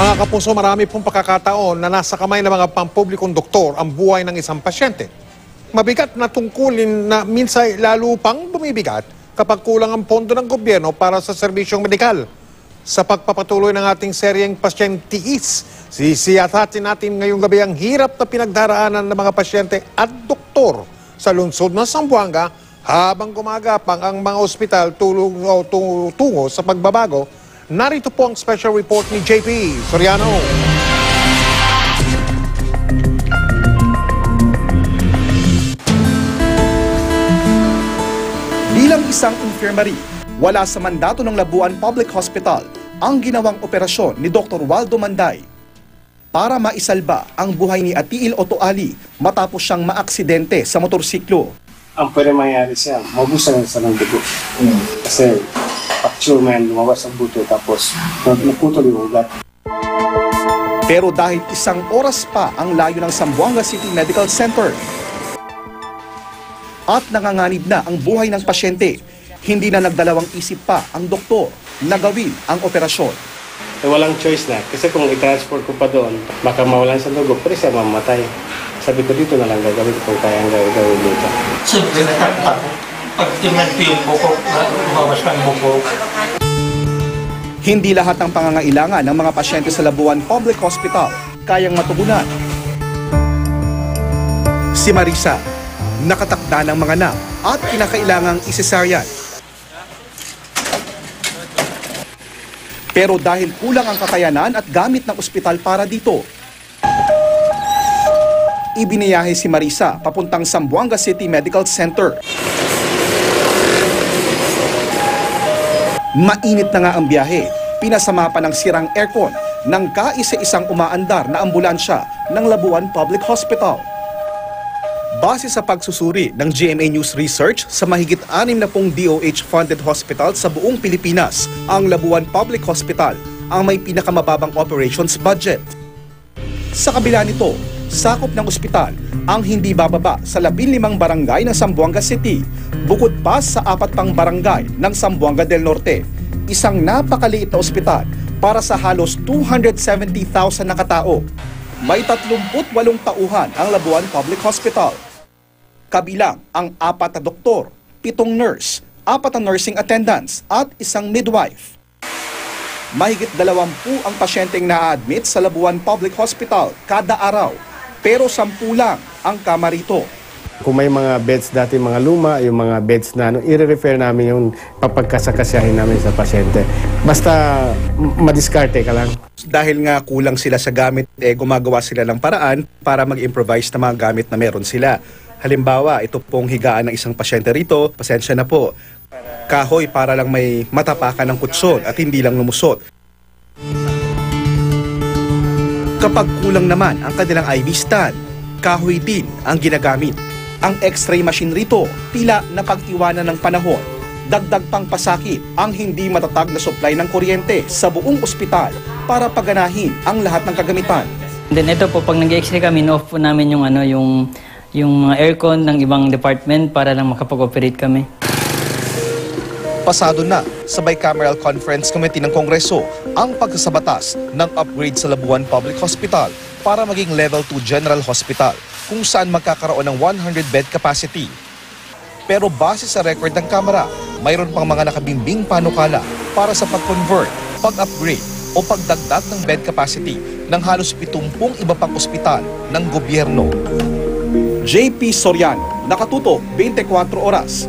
Mga kapuso, marami pong pagkakataon na nasa kamay ng mga pampublikong doktor ang buhay ng isang pasyente. Mabigat na tungkulin na minsan lalo pang bumibigat kapag kulang ang pondo ng gobyerno para sa serbisyong medikal. Sa pagpapatuloy ng ating seryeng Pasyentiis, sisiyatatin natin ngayong gabi ang hirap na pinagdaraanan ng mga pasyente at doktor sa lungsod ng Zamboanga habang gumagapang ang mga ospital tungo sa pagbabago. Narito po ang special report ni JP Soriano. Bilang isang infirmary, wala sa mandato ng Labuan Public Hospital ang ginawang operasyon ni Dr. Waldo Manday para maisalba ang buhay ni Atiil Otoali matapos siyang maaksidente sa motorsiklo. Ang pwede mangyari siya, mabusan sa ng dugo. Kasi actual man, lumabas ang buto tapos naputol yung ugat. Pero dahil isang oras pa ang layo ng Zamboanga City Medical Center at nanganganib na ang buhay ng pasyente, hindi na nagdalawang isip pa ang doktor na gawin ang operasyon. Walang choice na, kasi kung i-transport ko pa doon, baka mawalan sa dugo, pero siya mamatay. Sabi ko dito na lang gagawin kung kaya ang gagawin dito. Siyempre natakot. Pag tingnan ko yung buko, lumabas ng buko. Hindi lahat ng pangangailangan ng mga pasyente sa Labuan Public Hospital kayang matugunan. Si Marisa, nakatakda ng mga anak at kinakailangang isesaryan. Pero dahil kulang ang kakayanan at gamit ng ospital para dito, ibiniyahe si Marisa papuntang Zamboanga City Medical Center. Mainit na nga ang biyahe, pinasama pa ng sirang aircon ng kaisa-isang umaandar na ambulansya ng Labuan Public Hospital. Base sa pagsusuri ng GMA News Research sa mahigit 60 DOH-funded hospital sa buong Pilipinas, ang Labuan Public Hospital ang may pinakamababang operations budget. Sa kabila nito, sakop ng ospital ang hindi bababa sa 15 barangay ng Zamboanga City, bukod pa sa 4 pang barangay ng Zamboanga del Norte. Isang napakaliit na ospital para sa halos 270,000 na katao. May 38 tauhan ang Labuan Public Hospital. Kabilang ang 4 na doktor, 7 nurse, 4 na nursing attendants at isang midwife. Mahigit 20 ang pasyenteng na-admit sa Labuan Public Hospital kada araw, pero 10 lang ang kama rito. Kung may mga beds dati, mga luma, yung mga beds na i-refer namin yung papagkasakasyahin namin sa pasyente. Basta madiskarte ka lang. Dahil nga kulang sila sa gamit, gumagawa sila ng paraan para mag-improvise na mga gamit na meron sila. Halimbawa, ito pong higaan ng isang pasyente rito, pasensya na po. Kahoy para lang may matapakan ng kutson at hindi lang lumusot. Kapag kulang naman ang kanilang IV stand, kahoy din ang ginagamit. Ang x-ray machine rito, tila na pag-iwanan ng panahon. Dagdag pang pasakit ang hindi matatag na supply ng kuryente sa buong ospital para paganahin ang lahat ng kagamitan. Then ito po, pag nag-x-ray kami, off po namin yung mga aircon ng ibang department para lang makapag-operate kami. Pasado na sa Bicameral Conference Committee ng Kongreso ang pagsasabatas ng upgrade sa Labuan Public Hospital para maging Level 2 General Hospital kung saan magkakaroon ng 100-bed capacity. Pero base sa record ng Kamara, mayroon pang mga nakabimbing panukala para sa pag-convert, pag-upgrade o pagdagdag ng bed capacity ng halos 70 iba pang ospital ng gobyerno. JP Soriano, Nakatuto, 24 Oras.